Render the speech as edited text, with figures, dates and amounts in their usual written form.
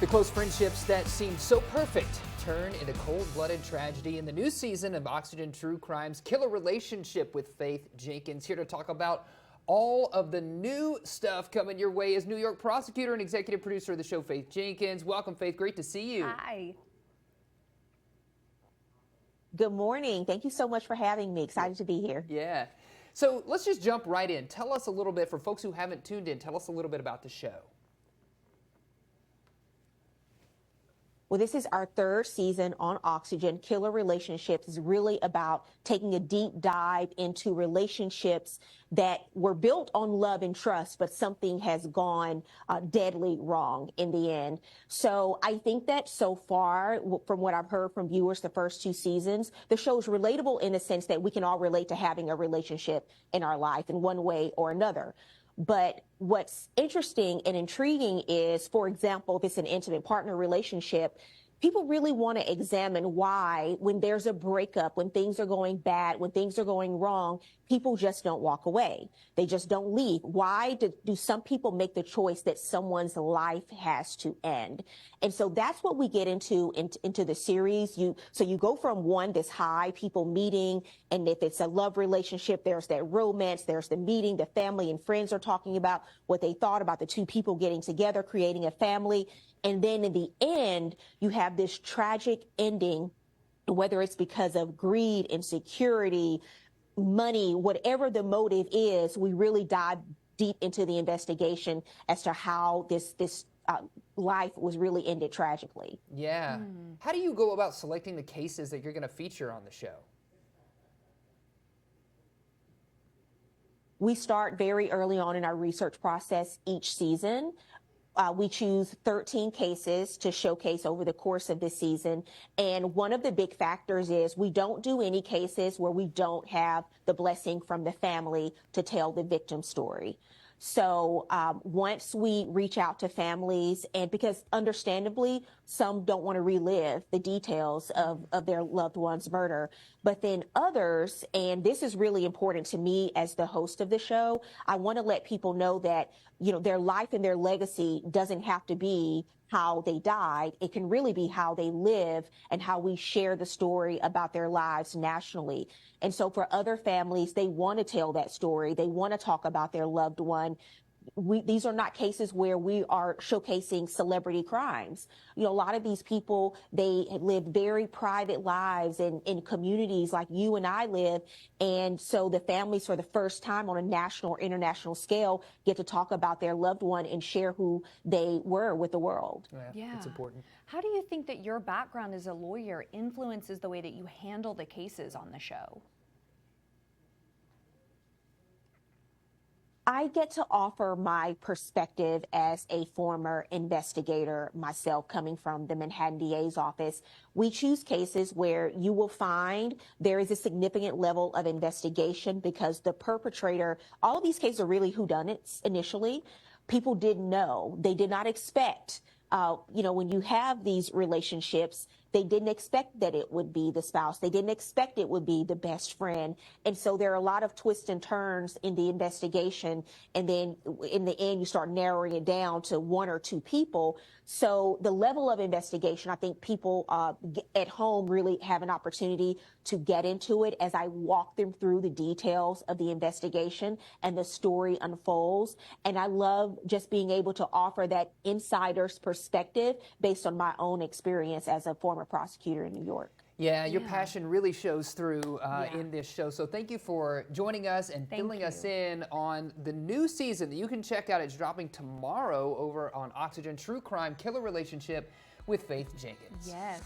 The close friendships that seemed so perfect turn into cold-blooded tragedy in the new season of Oxygen True Crime's killer relationship with Faith Jenkins. Here to talk about all of the new stuff coming your way is New York prosecutor and executive producer of the show, Faith Jenkins. Welcome, Faith. Great to see you. Hi. Good morning. Thank you so much for having me. Excited to be here. Yeah. So let's just jump right in. Tell us a little bit, for folks who haven't tuned in, tell us a little bit about the show. Well, this is our third season on Oxygen. Killer Relationships is really about taking a deep dive into relationships that were built on love and trust, but something has gone deadly wrong in the end. So I think that so far, from what I've heard from viewers the first two seasons, the show is relatable in the sense that we can all relate to having a relationship in our life in one way or another. But what's interesting and intriguing is, for example, if it's an intimate partner relationship, people really want to examine why, when there's a breakup, when things are going bad, when things are going wrong, people just don't walk away. They just don't leave. Why do some people make the choice that someone's life has to end? And so that's what we get into the series. So you go from one, this high, people meeting, and if it's a love relationship, there's that romance, there's the meeting, the family and friends are talking about what they thought about the two people getting together, creating a family. And then in the end, you have this tragic ending, whether it's because of greed, insecurity, money, whatever the motive is. We really dive deep into the investigation as to how this life was really ended tragically. Yeah. How do you go about selecting the cases that you're going to feature on the show? We start very early on in our research process each season. We choose 13 cases to showcase over the course of this season. And one of the big factors is we don't do any cases where we don't have the blessing from the family to tell the victim story. So once we reach out to families, and because understandably, some don't want to relive the details of their loved one's murder, but then others, and this is really important to me as the host of the show, I want to let people know that, you know, their life and their legacy doesn't have to be how they died. It can really be how they live and how we share the story about their lives nationally. And so for other families, they want to tell that story. They want to talk about their loved one. These are not cases where we are showcasing celebrity crimes. You know, a lot of these people, they live very private lives in communities like you and I live. And so the families, for the first time on a national or international scale, get to talk about their loved one and share who they were with the world. Yeah, it's important. How do you think that your background as a lawyer influences the way that you handle the cases on the show? I get to offer my perspective as a former investigator myself, coming from the Manhattan DA's office. We choose cases where you will find there is a significant level of investigation because the perpetrator, all of these cases are really whodunits initially. People didn't know. They did not expect. You know, when you have these relationships, they didn't expect that it would be the spouse. They didn't expect it would be the best friend. And so there are a lot of twists and turns in the investigation. And then in the end, you start narrowing it down to one or two people. So the level of investigation, I think people at home really have an opportunity to get into it as I walk them through the details of the investigation and the story unfolds. And I love just being able to offer that insider's perspective based on my own experience as a former prosecutor in New York. Yeah, your passion really shows through in this show. So thank you for joining us and filling us in on the new season that you can check out. It's dropping tomorrow over on Oxygen True Crime Killer Relationship with Faith Jenkins. Yes.